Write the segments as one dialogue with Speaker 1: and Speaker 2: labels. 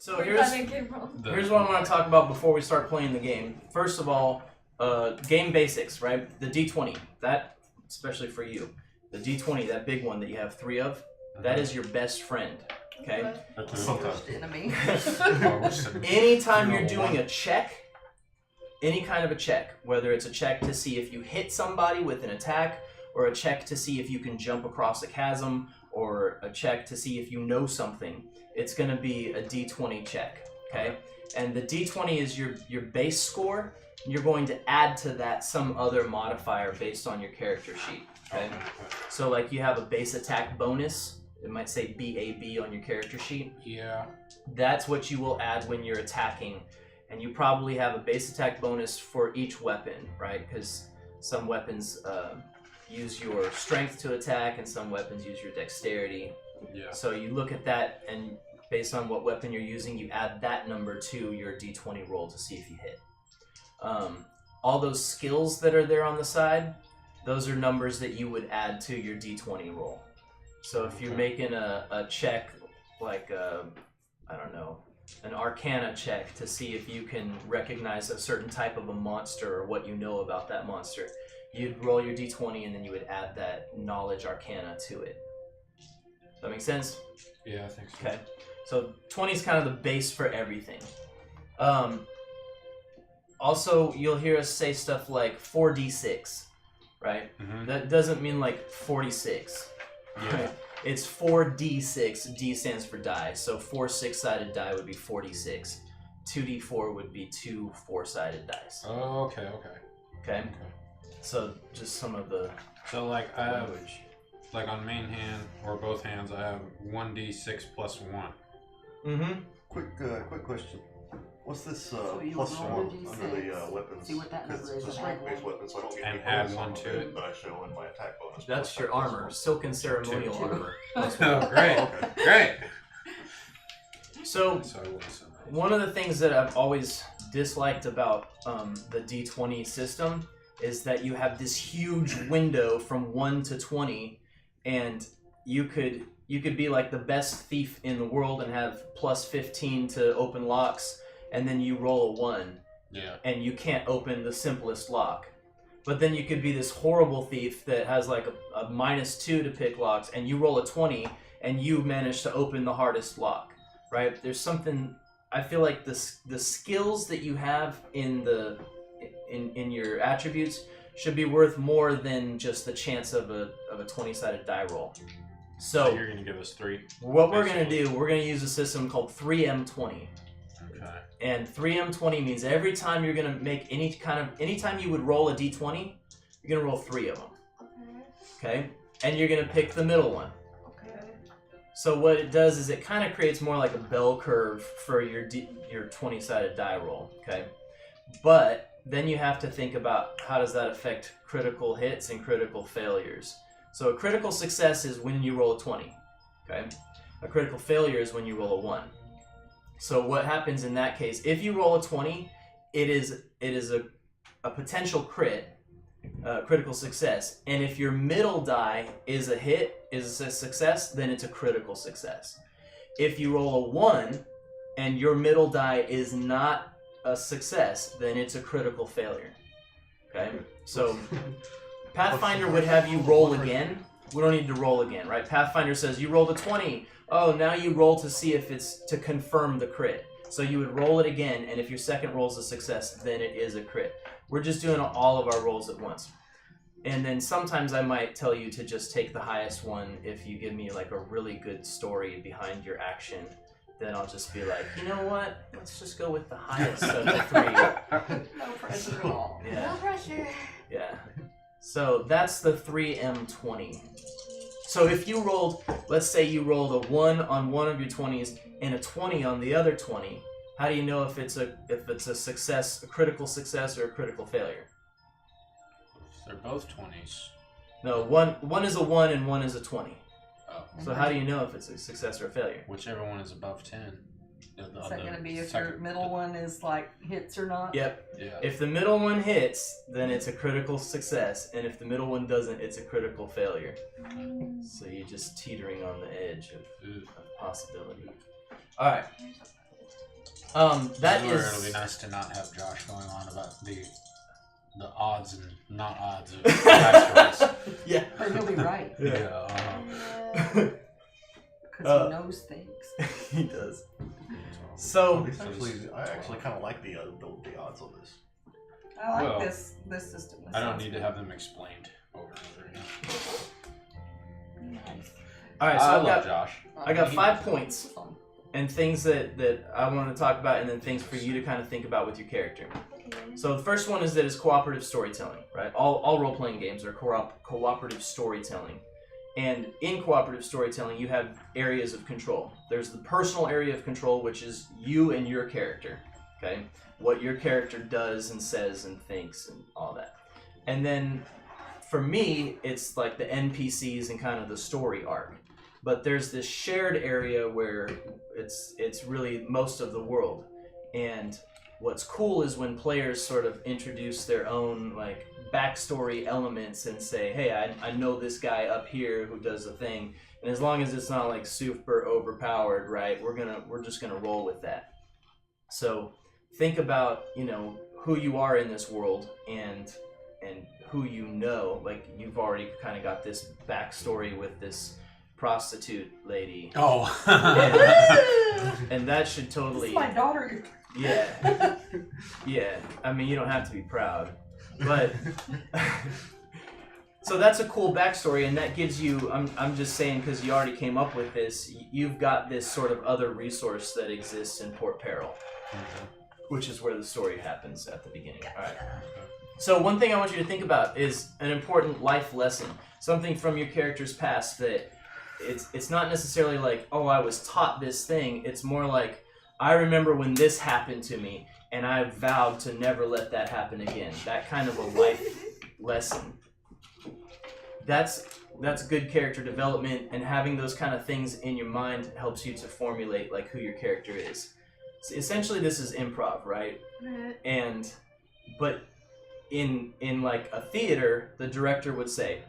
Speaker 1: So here's what I want to talk about before we start playing the game. First of all, game basics, right? The D20, that, especially for you, the D20, that big one that you have 3 of, that is your best friend, okay?
Speaker 2: Enemy.
Speaker 1: Anytime you're doing a check, any kind of a check, whether it's a check to see if you hit somebody with an attack, or a check to see if you can jump across a chasm, or a check to see if you know something, it's going to be a D20 check, okay? And the D20 is your base score. You're going to add to that some other modifier based on your character sheet, okay? So like you have a base attack bonus. It might say BAB on your character sheet.
Speaker 3: Yeah.
Speaker 1: That's what you will add when you're attacking. And you probably have a base attack bonus for each weapon, right? Because some weapons use your strength to attack, and some weapons use your dexterity.
Speaker 3: Yeah.
Speaker 1: So you look at that, and based on what weapon you're using, you add that number to your D20 roll to see if you hit. All those skills that are there on the side, those are numbers that you would add to your D20 roll. So if you're making a check, like, I don't know, an Arcana check to see if you can recognize a certain type of a monster or what you know about that monster, you'd roll your D20 and then you would add that knowledge Arcana to it. Does that make sense?
Speaker 3: Yeah, I think so.
Speaker 1: Okay. So 20 is kind of the base for everything. Also, you'll hear us say stuff like 4d6, right?
Speaker 3: Mm-hmm.
Speaker 1: That doesn't mean like 46.
Speaker 3: Yeah.
Speaker 1: Right? It's 4d6. D stands for die. So 4 6-sided die would be 46. 2d4 would be 2 4-sided dice.
Speaker 3: Oh, okay.
Speaker 1: Okay? So just some of the
Speaker 3: So like I have,
Speaker 1: language.
Speaker 3: like on main hand or both hands, I have 1d6 plus 1.
Speaker 1: Mm-hmm.
Speaker 4: Quick question. What's this
Speaker 2: So you
Speaker 4: plus
Speaker 2: roll
Speaker 4: 1
Speaker 2: a
Speaker 4: under the
Speaker 2: D6,
Speaker 4: weapons?
Speaker 2: see what that
Speaker 4: Because
Speaker 2: number
Speaker 4: it's a
Speaker 2: is, and add
Speaker 4: strength-based
Speaker 2: one.
Speaker 4: weapon, so I don't get
Speaker 3: And
Speaker 4: any
Speaker 3: add
Speaker 4: bonus
Speaker 3: 1
Speaker 4: on
Speaker 3: to it.
Speaker 4: But I show in my attack bonus.
Speaker 1: That's your
Speaker 4: Plus
Speaker 1: armor.
Speaker 4: 1.
Speaker 1: Silken ceremonial
Speaker 3: Two.
Speaker 1: armor.
Speaker 3: Oh, great.
Speaker 4: Okay.
Speaker 3: Great.
Speaker 1: So
Speaker 3: So I wouldn't say that.
Speaker 1: one of the things that I've always disliked about the D20 system is that you have this huge window from 1 to 20, and you could be like the best thief in the world and have plus 15 to open locks, and then you roll a 1,
Speaker 3: Yeah.
Speaker 1: and you can't open the simplest lock. But then you could be this horrible thief that has like a -2 to pick locks, and you roll a 20, and you manage to open the hardest lock, right? There's something, I feel like the skills that you have in your attributes should be worth more than just the chance of a 20-sided die roll. So
Speaker 3: you're gonna give us 3.
Speaker 1: what we're gonna do, we're gonna use a system called 3M20.
Speaker 3: Okay.
Speaker 1: And 3M20 means every time you're gonna make anytime you would roll a D20, you're gonna roll 3 of them. Okay? And you're gonna pick the middle one. So what it does is it kind of creates more like a bell curve for your 20-sided die roll, okay? But then you have to think about how does that affect critical hits and critical failures. So a critical success is when you roll a 20, okay? A critical failure is when you roll a 1. So what happens in that case, if you roll a 20, it is a potential critical success. And if your middle die is a hit, is a success, then it's a critical success. If you roll a 1 and your middle die is not a success, then it's a critical failure. Okay? So Pathfinder would have you roll again. We don't need to roll again, right? Pathfinder says you rolled a 20. Oh, now you roll to see if it's to confirm the crit. So you would roll it again, and if your second roll is a success, then it is a crit. We're just doing all of our rolls at once. And then sometimes I might tell you to just take the highest one if you give me like a really good story behind your action. Then I'll just be like, you know what? Let's just go with the highest of the 3.
Speaker 2: No pressure at all.
Speaker 1: Yeah.
Speaker 5: No pressure.
Speaker 1: Yeah. So that's the 3M20. So if you rolled, let's say you rolled a 1 on one of your 20s and a 20 on the other 20, how do you know if it's a success, a critical success, or a critical failure?
Speaker 3: They're both 20s.
Speaker 1: No, one is a 1 and one is a 20.
Speaker 3: Oh.
Speaker 1: So how do you know if it's a success or a failure?
Speaker 3: Whichever one is above 10.
Speaker 2: Is that going to be if your middle one is like hits or not?
Speaker 1: Yep.
Speaker 3: Yeah.
Speaker 1: If the middle one hits, then it's a critical success, and if the middle one doesn't, it's a critical failure. So you're just teetering on the edge of possibility. All right. That
Speaker 3: Or
Speaker 1: is.
Speaker 3: it'll be nice to not have Josh going on about the odds and not odds of backstories.
Speaker 1: Yeah.
Speaker 2: But he'll be right.
Speaker 3: Yeah.
Speaker 2: Because he knows things.
Speaker 1: He does. So
Speaker 4: I actually kind of like the odds on this.
Speaker 2: I like this system.
Speaker 3: I don't need to have them explained over and over again.
Speaker 2: Nice.
Speaker 1: all right, so
Speaker 3: I
Speaker 1: I've
Speaker 3: love
Speaker 1: got
Speaker 3: Josh.
Speaker 1: I got 5 points
Speaker 2: Fun.
Speaker 1: and things that I want to talk about, and then things for you to kind of think about with your character. So the first one is that it's cooperative storytelling, right? All role-playing games are cooperative storytelling. And in cooperative storytelling, you have areas of control. There's the personal area of control, which is you and your character, okay? What your character does and says and thinks and all that. And then for me, it's like the NPCs and kind of the story arc. But there's this shared area where it's really most of the world. And what's cool is when players sort of introduce their own like backstory elements and say, hey, I know this guy up here who does a thing, and as long as it's not like super overpowered, right, we're just gonna roll with that. So think about, you know, who you are in this world and who you know. Like you've already kind of got this backstory with this prostitute lady.
Speaker 3: Oh.
Speaker 1: And that should totally.
Speaker 2: This is my daughter.
Speaker 1: Yeah. Yeah. I mean, you don't have to be proud. But so that's a cool backstory, and that gives you, I'm just saying because you already came up with this, you've got this sort of other resource that exists in Port Peril, which is where the story happens at the beginning. All right. So one thing I want you to think about is an important life lesson, something from your character's past that it's not necessarily like, oh, I was taught this thing. It's more like, I remember when this happened to me, and I vowed to never let that happen again. That kind of a life lesson. That's good character development, and having those kind of things in your mind helps you to formulate like who your character is. So essentially, this is improv, right? But in like a theater, the director would say,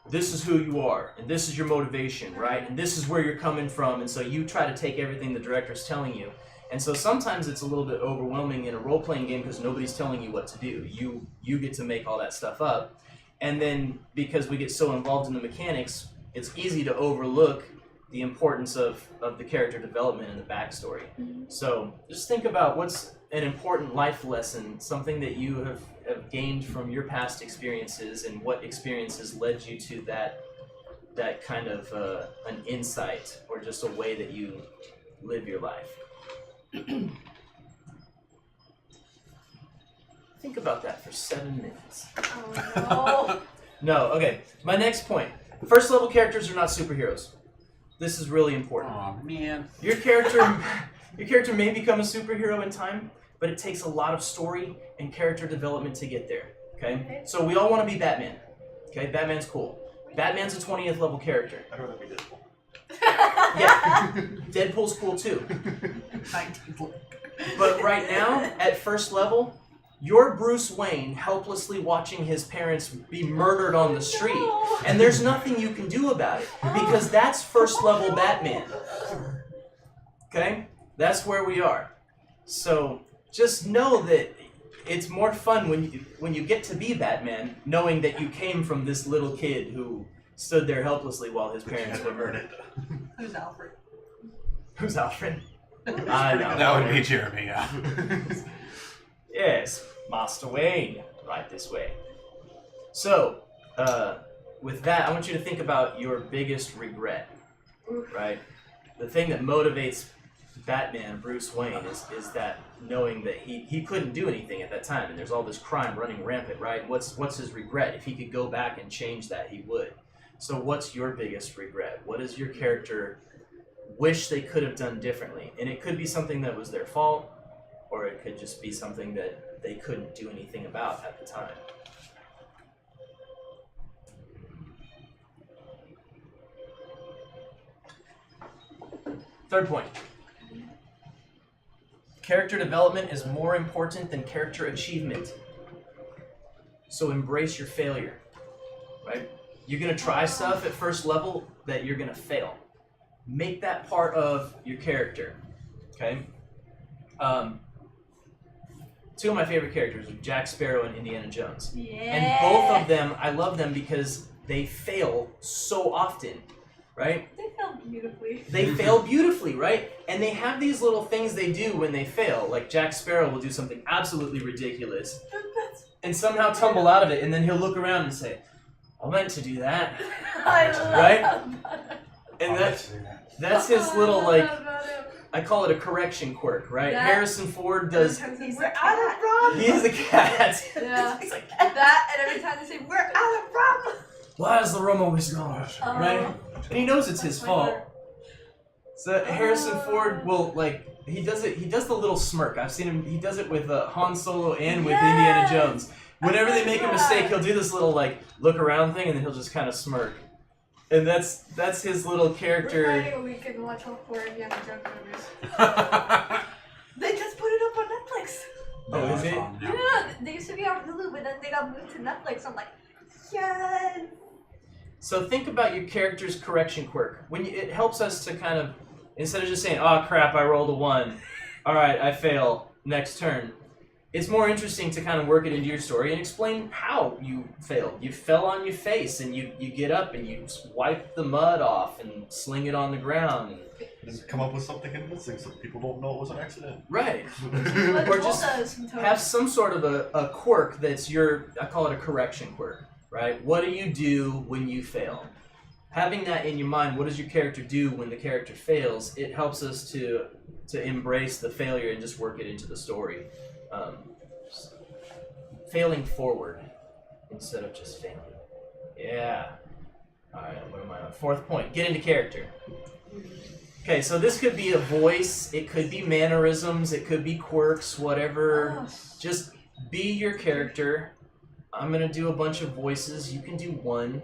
Speaker 1: this is who you are, and this is your motivation, right? And this is where you're coming from, and so you try to take everything the director's telling you. And so sometimes it's a little bit overwhelming in a role-playing game because nobody's telling you what to do. You get to make all that stuff up. And then because we get so involved in the mechanics, it's easy to overlook the importance of the character development and the backstory. So just think about what's an important life lesson, something that you have gained from your past experiences, and what experiences led you to that kind of an insight or just a way that you live your life. Think about that for 7 minutes.
Speaker 5: Oh
Speaker 1: No, okay. My next point. First level characters are not superheroes. This is really important.
Speaker 3: Oh man.
Speaker 1: Your character may become a superhero in time, but it takes a lot of story and character development to get there. Okay? So we all want to be Batman. Okay? Batman's cool. Batman's a 20th level character.
Speaker 4: I'd rather be Deadpool.
Speaker 1: Yeah. Deadpool's cool too. But right now, at first level, you're Bruce Wayne helplessly watching his parents be murdered on the street. And there's nothing you can do about it, because that's first level Batman. Okay? That's where we are. So just know that it's more fun when you get to be Batman, knowing that you came from this little kid who stood there helplessly while his parents were murdered.
Speaker 2: Who's Alfred?
Speaker 1: Who's Alfred? I know.
Speaker 3: That would be Jeremy, yeah.
Speaker 1: Yes, Master Wayne, right this way. So, with that, I want you to think about your biggest regret, right? The thing that motivates Batman, Bruce Wayne, is that knowing that he couldn't do anything at that time, and there's all this crime running rampant, right? What's his regret? If he could go back and change that, he would. So what's your biggest regret? What does your character wish they could have done differently? And it could be something that was their fault, or it could just be something that they couldn't do anything about at the time. Third point. Character development is more important than character achievement. So embrace your failure, right? You're going to try stuff at first level that you're going to fail. Make that part of your character, okay? Two of my favorite characters are Jack Sparrow and Indiana Jones.
Speaker 5: Yeah.
Speaker 1: And both of them, I love them because they fail so often, right?
Speaker 5: They fell beautifully.
Speaker 1: They fail beautifully, right? And they have these little things they do when they fail. Like Jack Sparrow will do something absolutely ridiculous and somehow tumble out of it, and then he'll look around and say, I meant to do that.
Speaker 5: I love
Speaker 1: Right?
Speaker 5: that.
Speaker 1: And that's his little, like, I call it a correction quirk, right?
Speaker 5: That-
Speaker 1: Harrison Ford does...
Speaker 5: He's
Speaker 2: We're
Speaker 5: a
Speaker 2: out of
Speaker 5: cat.
Speaker 2: rum.
Speaker 1: He is a cat.
Speaker 5: Yeah.
Speaker 1: He's like,
Speaker 5: That, and every time they say, we're out of rum.
Speaker 1: why is the rum always gone?
Speaker 5: Oh.
Speaker 1: Right? And he knows it's his
Speaker 5: My
Speaker 1: fault.
Speaker 5: heart.
Speaker 1: So Harrison Ford will, like, he does the little smirk. I've seen him, he does it with Han Solo and with Indiana Jones. Whenever they make a mistake, he'll do this little, like, look around thing, and then he'll just kind of smirk. And that's his little
Speaker 5: We're
Speaker 1: character.
Speaker 5: planning a weekend to watch all 4 Indiana Jones movies. They just put it up on Netflix.
Speaker 1: Oh, is it?
Speaker 5: Yeah, they used to be on Hulu, but then they got moved to Netflix. I'm like, yes.
Speaker 1: So think about your character's correction quirk. It helps us to kind of, instead of just saying, oh crap, I rolled a 1. All right, I fail. Next turn. It's more interesting to kind of work it into your story and explain how you failed. You fell on your face and you get up and you wipe the mud off and sling it on the ground.
Speaker 4: Just come up with something convincing so people don't know it was an accident.
Speaker 1: Right.
Speaker 5: What
Speaker 1: Or
Speaker 5: Joel
Speaker 1: just
Speaker 5: does sometimes.
Speaker 1: Have some sort of a quirk that's I call it a correction quirk, right? What do you do when you fail? Having that in your mind, what does your character do when the character fails? It helps us to embrace the failure and just work it into the story. Failing forward instead of just failing. Yeah. Alright, what am I on? 4th point. Get into character. Okay, so this could be a voice, it could be mannerisms, it could be quirks, whatever.
Speaker 5: Oh.
Speaker 1: Just be your character. I'm gonna do a bunch of voices. You can do one.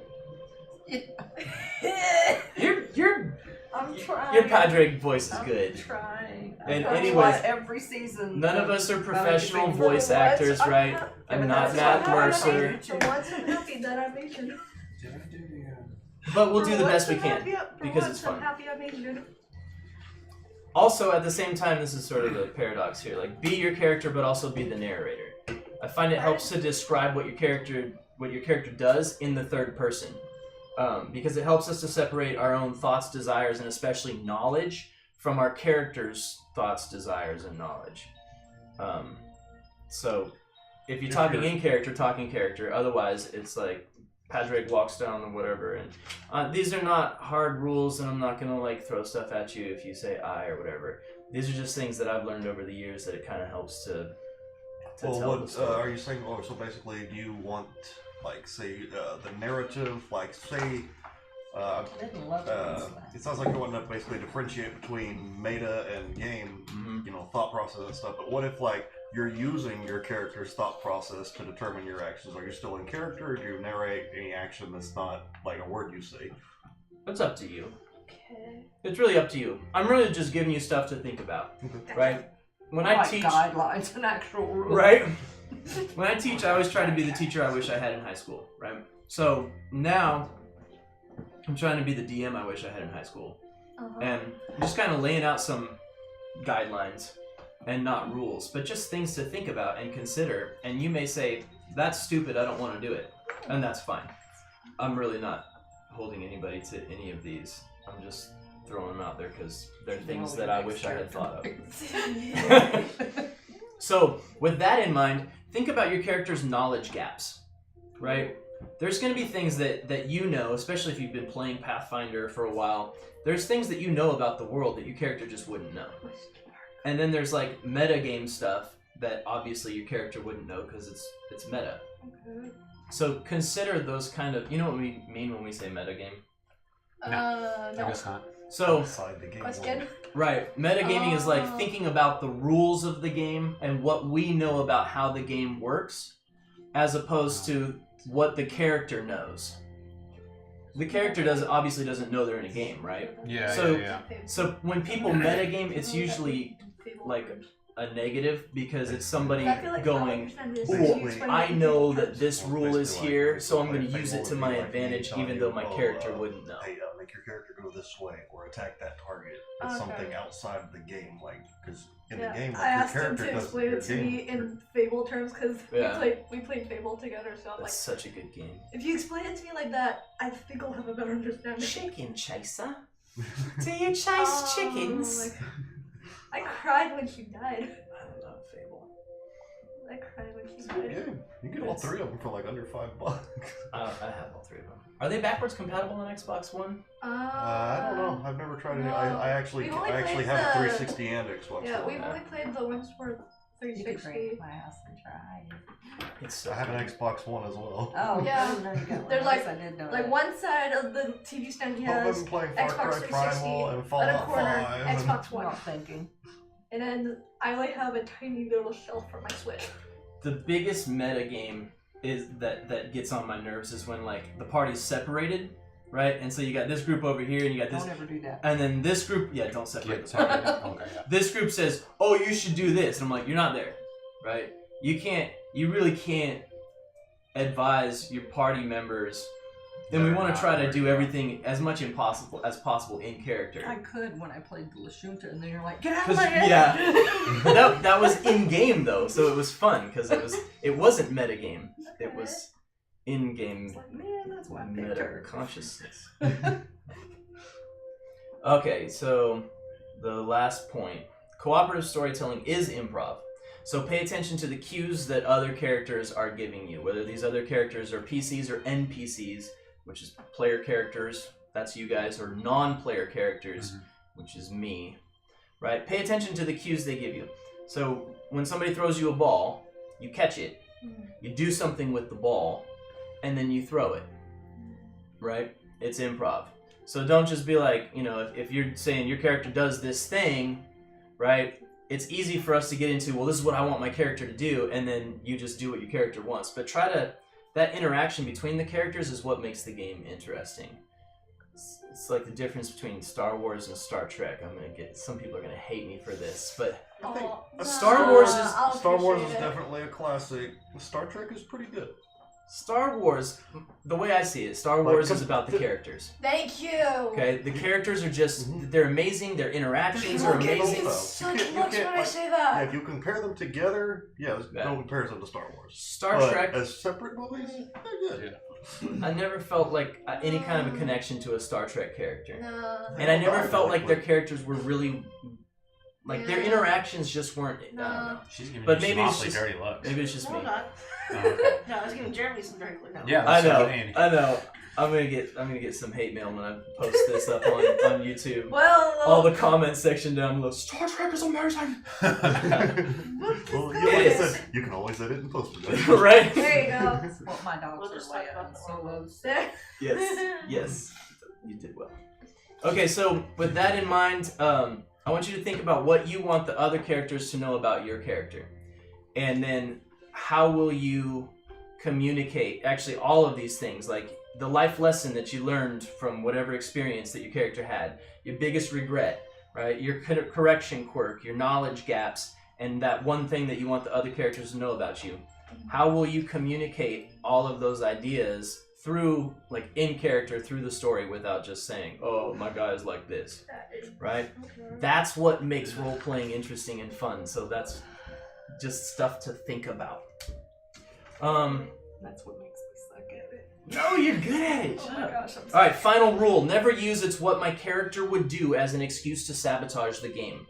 Speaker 5: I'm trying.
Speaker 1: Your Padre voice is good.
Speaker 2: I'm trying.
Speaker 1: And
Speaker 2: I
Speaker 1: anyways,
Speaker 2: watch every season.
Speaker 1: None of us are professional
Speaker 2: None of
Speaker 1: voice
Speaker 2: you
Speaker 1: actors,
Speaker 5: I'm
Speaker 1: right?
Speaker 5: not-
Speaker 1: I'm
Speaker 2: but
Speaker 1: not
Speaker 2: that's
Speaker 1: Matt
Speaker 2: what happened.
Speaker 1: Mercer.
Speaker 5: For once I'm happy that I made you.
Speaker 1: But we'll
Speaker 5: For
Speaker 1: do the
Speaker 5: once
Speaker 1: best we
Speaker 5: I'm
Speaker 1: can
Speaker 5: happy- for
Speaker 1: because
Speaker 5: once
Speaker 1: it's fun.
Speaker 5: I'm happy I made you.
Speaker 1: Also, at the same time, this is sort of the paradox here. Like, be your character, but also be the narrator. I find it helps to describe what your character does in the third person, because it helps us to separate our own thoughts, desires, and especially knowledge from our character's thoughts, desires, and knowledge. So, if you're talking in character, talking character. Otherwise, it's like Padraig walks down or whatever. And these are not hard rules, and I'm not gonna like throw stuff at you if you say I or whatever. These are just things that I've learned over the years that it kind of helps to
Speaker 4: Well,
Speaker 1: tell the
Speaker 4: what
Speaker 1: story.
Speaker 4: are you saying? Oh, so basically, do you want, like, say, the narrative, like, say,
Speaker 2: I didn't love
Speaker 4: it sounds like you want to basically differentiate between meta and game, you know, thought process and stuff. But what if, like, you're using your character's thought process to determine your actions? Are you still in character, or do you narrate any action that's not, like, a word you say?
Speaker 1: It's up to you.
Speaker 5: Okay.
Speaker 1: It's really up to you. I'm really just giving you stuff to think about, right? When I
Speaker 2: like
Speaker 1: teach,
Speaker 2: guidelines and actual rules.
Speaker 1: right? When I teach, I always try to be the teacher I wish I had in high school, right? So now, I'm trying to be the DM I wish I had in high school. And I'm just kind of laying out some guidelines and not rules, but just things to think about and consider. And you may say, that's stupid, I don't want to do it. And that's fine. I'm really not holding anybody to any of these. I'm just throwing them out there because they're things that I wish I had thought of. So, with that in mind, think about your character's knowledge gaps, right? There's going to be things that you know, especially if you've been playing Pathfinder for a while. There's things that you know about the world that your character just wouldn't know. And then there's like metagame stuff that obviously your character wouldn't know because it's meta.
Speaker 5: Okay.
Speaker 1: So consider those kind of, you know what we mean when we say metagame?
Speaker 3: I
Speaker 5: No.
Speaker 3: guess not.
Speaker 1: So,
Speaker 4: Inside the game
Speaker 5: Question?
Speaker 4: world.
Speaker 1: right, metagaming is like
Speaker 5: Oh.
Speaker 1: thinking about the rules of the game and what we know about how the game works, as opposed to what the character knows. The character obviously doesn't know they're in a game, right?
Speaker 3: Yeah,
Speaker 1: So-
Speaker 3: yeah.
Speaker 1: So when people metagame, it's usually like a negative because it's somebody
Speaker 5: I feel like
Speaker 1: going,
Speaker 5: I understand this.
Speaker 1: "Ooh,
Speaker 5: You explain
Speaker 1: I
Speaker 5: it in
Speaker 1: know
Speaker 5: different
Speaker 1: that this
Speaker 4: Well,
Speaker 1: rule is
Speaker 4: basically,
Speaker 1: here,
Speaker 4: like,
Speaker 1: so I'm going
Speaker 4: like
Speaker 1: to use it to
Speaker 4: Fable
Speaker 1: my
Speaker 4: would be like me
Speaker 1: advantage
Speaker 4: telling
Speaker 1: even
Speaker 4: you,
Speaker 1: though my
Speaker 4: oh,
Speaker 1: character wouldn't know.
Speaker 4: Hey, make like your character go this way or attack that target. It's something outside of the game, like because in the game, like,
Speaker 5: I
Speaker 4: your
Speaker 5: asked him
Speaker 4: character
Speaker 5: to
Speaker 4: does
Speaker 5: explain
Speaker 4: your
Speaker 5: it to
Speaker 4: game.
Speaker 5: me in Fable terms because we played Fable together. So I'm
Speaker 1: That's such a good game.
Speaker 5: if you explain it to me like that, I think I'll have a better understanding.
Speaker 1: Chicken chaser. Do you chase chickens?
Speaker 5: I cried when she died.
Speaker 1: I love Fable.
Speaker 5: I cried when she
Speaker 4: It's a good
Speaker 5: died.
Speaker 4: game. You get all 3 of them for like under $5.
Speaker 1: I have all 3 of them. Are they backwards compatible on Xbox One?
Speaker 4: I don't know. I've never tried any.
Speaker 5: no.
Speaker 4: I actually
Speaker 5: We've only
Speaker 4: have a
Speaker 5: played
Speaker 4: 360 and Xbox
Speaker 5: Yeah,
Speaker 4: One.
Speaker 5: we've only played the ones for
Speaker 2: You could
Speaker 5: 360.
Speaker 2: bring it to my house and try.
Speaker 1: It's so
Speaker 4: I have an
Speaker 1: good.
Speaker 4: Xbox One as well.
Speaker 2: Oh,
Speaker 5: Yeah.
Speaker 2: I didn't know you got
Speaker 5: There's
Speaker 2: one.
Speaker 5: like-
Speaker 2: I did know
Speaker 5: Like
Speaker 2: that.
Speaker 5: one side of the TV stand he
Speaker 4: I've
Speaker 5: has,
Speaker 4: been playing Far
Speaker 5: Xbox
Speaker 4: Cry
Speaker 5: 360,
Speaker 4: Primal and
Speaker 5: on a
Speaker 4: Fallout
Speaker 5: corner,
Speaker 4: 5.
Speaker 5: Xbox
Speaker 2: I'm
Speaker 5: One.
Speaker 2: not thinking.
Speaker 5: And then I only have a tiny little shelf for my Switch.
Speaker 1: The biggest meta game is that gets on my nerves is when like the party's separated, right? And so you got this group over here and you got this,
Speaker 2: Don't ever do that.
Speaker 1: and then this group, don't separate
Speaker 3: Get
Speaker 1: the party.
Speaker 3: separated. Okay, yeah.
Speaker 1: This group says, "Oh, you should do this," and I'm like, "You're not there, right? You really can't advise your party members." Then we
Speaker 3: They're
Speaker 1: want to
Speaker 3: not
Speaker 1: try to
Speaker 3: where
Speaker 1: do
Speaker 3: you are.
Speaker 1: everything as much as possible in character.
Speaker 2: I could when I played the Lashunta, and then you're like, get out of
Speaker 1: 'Cause-
Speaker 2: my head!
Speaker 1: yeah. But that was in game though, so it was fun because it wasn't meta game. It was in game
Speaker 2: It's like, man, that's why I picked
Speaker 1: meta
Speaker 2: her.
Speaker 1: consciousness. Okay, so the last point: cooperative storytelling is improv. So pay attention to the cues that other characters are giving you, whether these other characters are PCs or NPCs, which is player characters, that's you guys, or non-player characters, which is me, right? Pay attention to the cues they give you. So when somebody throws you a ball, you catch it, you do something with the ball, and then you throw it, right? It's improv. So don't just be like, if you're saying your character does this thing, right? It's easy for us to get into, well, this is what I want my character to do, and then you just do what your character wants. But that interaction between the characters is what makes the game interesting. It's like the difference between Star Wars and Star Trek. Some people are gonna hate me for this, but
Speaker 4: I think
Speaker 1: Star Wars is-
Speaker 5: I'll
Speaker 4: Star Wars is
Speaker 5: appreciate it.
Speaker 4: definitely a classic. Star Trek is pretty good.
Speaker 1: Star Wars, the way I see it, Star Wars is about the characters.
Speaker 5: Thank you.
Speaker 1: Okay, the characters are just, they're amazing, their interactions are
Speaker 5: Okay,
Speaker 1: amazing.
Speaker 5: it's such looks when I say that.
Speaker 4: Yeah, if you compare them together, there's
Speaker 1: Yeah.
Speaker 4: no comparison to Star Wars.
Speaker 1: Star
Speaker 4: But
Speaker 1: Trek,
Speaker 4: as separate movies, they're good.
Speaker 1: I never felt like any kind of a connection to a Star Trek character.
Speaker 5: No.
Speaker 1: And I never felt like their characters were really, like their
Speaker 5: Yeah.
Speaker 1: interactions just weren't, I don't know.
Speaker 3: She's giving
Speaker 1: But
Speaker 3: you
Speaker 1: maybe
Speaker 3: some
Speaker 1: it's
Speaker 3: awfully
Speaker 1: just-
Speaker 3: dirty looks.
Speaker 1: Maybe it's just
Speaker 5: No,
Speaker 1: me.
Speaker 5: I'm not.
Speaker 3: Oh, okay.
Speaker 5: No, I was giving Jeremy some very good notes.
Speaker 3: Yeah,
Speaker 1: I
Speaker 3: that's
Speaker 1: know,
Speaker 3: what Andy.
Speaker 1: I know. I'm gonna get some hate mail when I post this up on YouTube.
Speaker 5: Well,
Speaker 1: All the comment section down below, Star Trek is amazing!
Speaker 4: Well,
Speaker 1: It
Speaker 4: like I
Speaker 1: is.
Speaker 4: said, you can always edit and post it.
Speaker 1: Right?
Speaker 5: there you go.
Speaker 2: That's what my dogs
Speaker 5: We'll
Speaker 2: are
Speaker 5: just
Speaker 2: like
Speaker 5: talk
Speaker 2: on
Speaker 5: about the
Speaker 2: solos.
Speaker 1: Yes, you did well. Okay, so with that in mind, I want you to think about what you want the other characters to know about your character. And then how will you communicate, actually all of these things, like the life lesson that you learned from whatever experience that your character had, your biggest regret, right? Your correction quirk, your knowledge gaps, and that one thing that you want the other characters to know about you. How will you communicate all of those ideas through, like in character, through the story without just saying, oh, my guy is like this, right? That's what makes role-playing interesting and fun, so that's just stuff to think about.
Speaker 2: That's what makes me suck at it.
Speaker 1: No, you're good at it.
Speaker 5: Oh
Speaker 1: Shut
Speaker 5: my
Speaker 1: up.
Speaker 5: gosh, I'm
Speaker 1: All right, final rule. Never use "it's what my character would do" as an excuse to sabotage the game.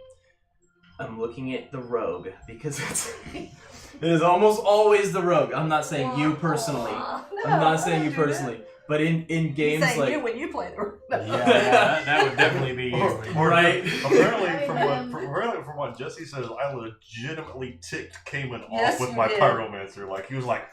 Speaker 1: I'm looking at the rogue because it is almost always the rogue. I'm not saying you personally. I'm not saying you personally. But in games
Speaker 2: Saying
Speaker 1: like...
Speaker 2: you when you play the.
Speaker 3: Yeah, that would definitely be you.
Speaker 1: Right.
Speaker 4: Apparently, from what Jesse says, I legitimately ticked Cayman
Speaker 2: Yes,
Speaker 4: off with
Speaker 2: you
Speaker 4: my
Speaker 2: did.
Speaker 4: pyromancer. Like he was like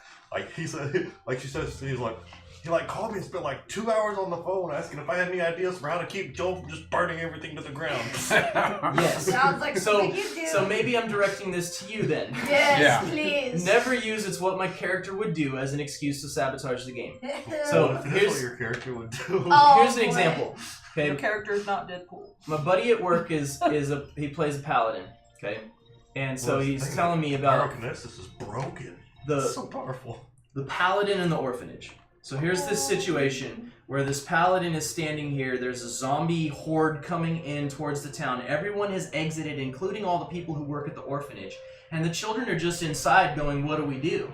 Speaker 4: he said, like she says, he's like. He called me and spent 2 hours on the phone asking if I had any ideas for how to keep Joel from just burning everything to the ground.
Speaker 1: Yes.
Speaker 5: Sounds like
Speaker 1: So,
Speaker 5: something you do.
Speaker 1: so maybe I'm directing this to you then.
Speaker 5: Yes,
Speaker 3: Yeah.
Speaker 5: please.
Speaker 1: Never use "it's what my character would do" as an excuse to sabotage the game.
Speaker 4: So
Speaker 1: So,
Speaker 4: if that's
Speaker 1: here's-
Speaker 4: what your character would do.
Speaker 5: Oh,
Speaker 1: Here's an
Speaker 5: boy.
Speaker 1: example.
Speaker 2: Your
Speaker 1: Okay,
Speaker 2: character is not Deadpool.
Speaker 1: my buddy at work he plays a paladin. Okay, and so
Speaker 4: Well,
Speaker 1: he's
Speaker 4: the thing
Speaker 1: telling me about
Speaker 4: pyrokinesis is broken.
Speaker 1: the
Speaker 4: It's so powerful.
Speaker 1: paladin and the orphanage. So here's this situation where this paladin is standing here. There's a zombie horde coming in towards the town. Everyone has exited, including all the people who work at the orphanage. And the children are just inside going, what do we do?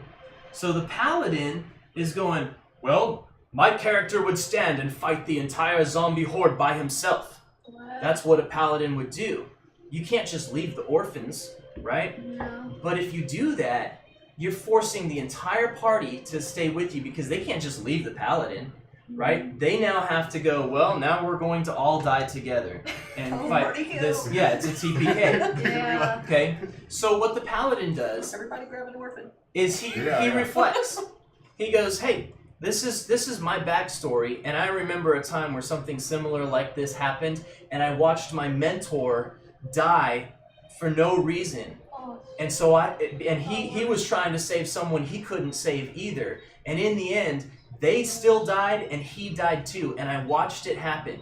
Speaker 1: So the paladin is going, well, my character would stand and fight the entire zombie horde by himself.
Speaker 5: What?
Speaker 1: That's what a paladin would do. You can't just leave the orphans, right?
Speaker 5: No.
Speaker 1: But if you do that, you're forcing the entire party to stay with you because they can't just leave the paladin, right? They now have to go, well, now we're going to all die together and fight this. Yeah, it's a TPK.
Speaker 5: Yeah.
Speaker 1: Okay? So what the paladin does
Speaker 2: Everybody grab an orphan.
Speaker 1: is he reflects. He goes, hey, this is my backstory, and I remember a time where something similar like this happened, and I watched my mentor die for no reason. And so he was trying to save someone he couldn't save either. And in the end, they still died and he died too. And I watched it happen.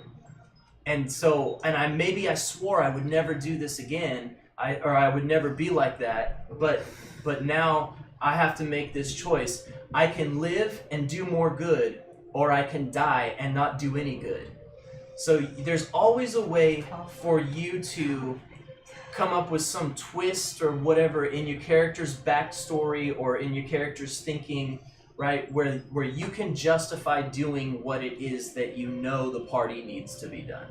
Speaker 1: And so, I swore I would never do this again. I would never be like that. But now I have to make this choice. I can live and do more good, or I can die and not do any good. So there's always a way for you to come up with some twist or whatever in your character's backstory or in your character's thinking, right? Where you can justify doing what it is that you know the party needs to be done.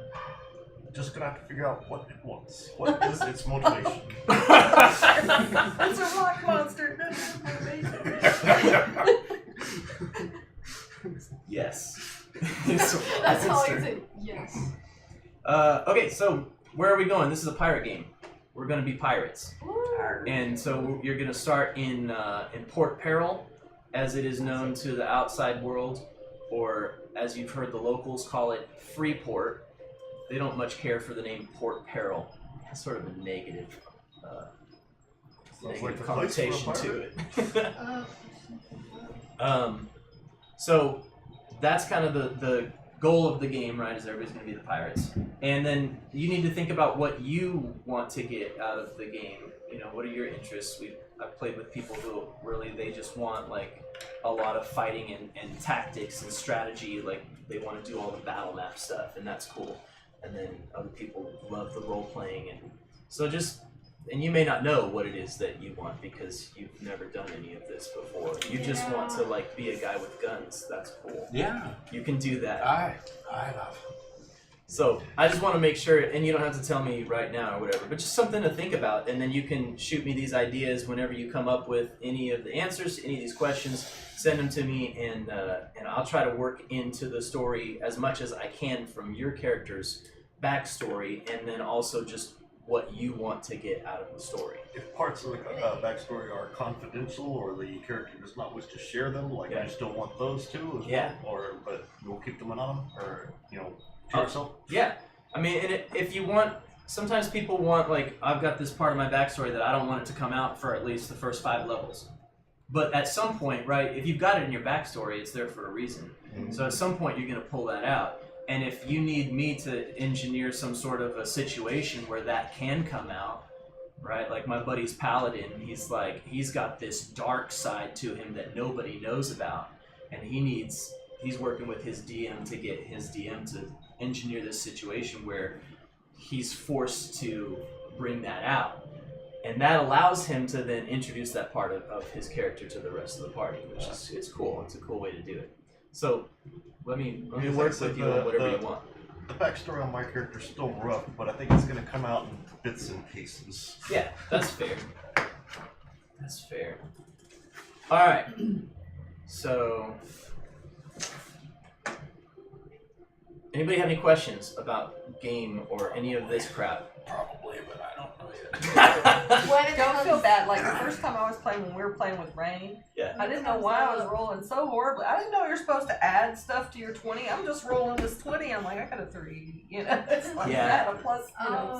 Speaker 4: Just gonna have to figure out what it wants. What is its motivation?
Speaker 2: It's a rock monster.
Speaker 1: Yes.
Speaker 5: That's all you say. Yes.
Speaker 1: Okay, so where are we going? This is a pirate game. We're going to be pirates. And so you're going to start in Port Peril, as it is known to the outside world, or as you've heard the locals call it, Freeport. They don't much care for the name Port Peril. It's sort of a negative,
Speaker 4: like
Speaker 1: connotation to it.
Speaker 5: Oh.
Speaker 1: So that's kind of the goal of the game, right, is everybody's going to be the pirates. And then you need to think about what you want to get out of the game. You know, what are your interests? I've played with people who really, they just want, like, a lot of fighting and tactics and strategy. Like, they want to do all the battle map stuff, and that's cool. And then other people love the role-playing. And so and you may not know what it is that you want because you've never done any of this before. You just want to, like, be a guy with guns. That's cool.
Speaker 3: Yeah.
Speaker 1: You can do that.
Speaker 3: I love it.
Speaker 1: So I just want to make sure, and you don't have to tell me right now or whatever, but just something to think about, and then you can shoot me these ideas whenever you come up with any of the answers to any of these questions. Send them to me, and I'll try to work into the story as much as I can from your character's backstory, and then also just what you want to get out of the story.
Speaker 4: If parts of the backstory are confidential, or the character does not wish to share them, like you still want those too, as well, but you'll keep them anonymous, or to yourself.
Speaker 1: Yeah, I mean, and if you want, sometimes people want, like, I've got this part of my backstory that I don't want it to come out for at least the first 5 levels. But at some point, right, if you've got it in your backstory, it's there for a reason. Mm-hmm. So at some point, you're going to pull that out. And if you need me to engineer some sort of a situation where that can come out, right, like my buddy's paladin, he's got this dark side to him that nobody knows about. And he's working with his DM to get his DM to engineer this situation where he's forced to bring that out. And that allows him to then introduce that part of his character to the rest of the party, which is it's cool. It's a cool way to do it. So let me work with you on whatever you want.
Speaker 4: The backstory on my character is still rough, but I think it's going to come out in bits and pieces.
Speaker 1: Yeah, that's fair. That's fair. All right. So, anybody have any questions about game or any of this crap?
Speaker 3: Probably, but I don't know yet.
Speaker 2: Don't feel bad. Like the first time I was playing, when we were playing with Rain,
Speaker 1: Yeah.
Speaker 2: I didn't know why I was rolling so horribly. I didn't know you're supposed to add stuff to your 20. I'm just rolling this 20. I'm like, I got a 3. It's like that, a plus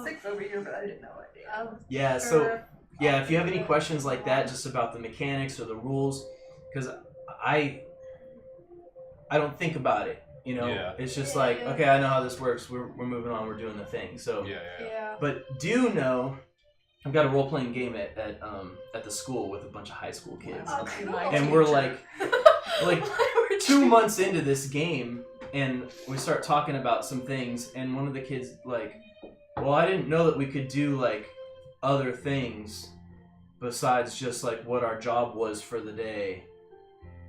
Speaker 2: 6 over here, but I didn't know I did.
Speaker 1: Yeah. So if you have any questions like that, just about the mechanics or the rules, because I don't think about it. It's just like, okay, I know how this works. We're moving on. We're doing the thing. So
Speaker 5: Yeah.
Speaker 1: But do know, I've got a role playing game at the school with a bunch of high school kids,
Speaker 5: Oh, cool.
Speaker 1: and we're like,
Speaker 5: Why we're
Speaker 1: 2 months into this game, and we start talking about some things, and one of the kids like, well, I didn't know that we could do like other things besides just like what our job was for the day.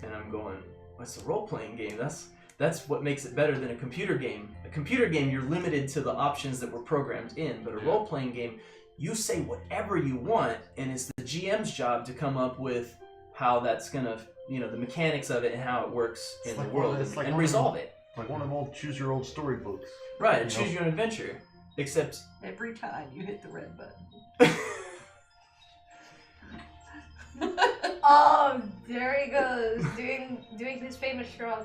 Speaker 1: And I'm going, what's a role-playing game? That's what makes it better than a computer game. A computer game, you're limited to the options that were programmed in, but a role-playing game, you say whatever you want, and it's the GM's job to come up with how that's gonna, the mechanics of it and how it works in the world, and resolve it.
Speaker 4: Like one of them old choose-your-own storybooks.
Speaker 1: Right, choose your own adventure. Except
Speaker 2: every time you hit the red button.
Speaker 5: Oh, there he goes, doing his famous shrug.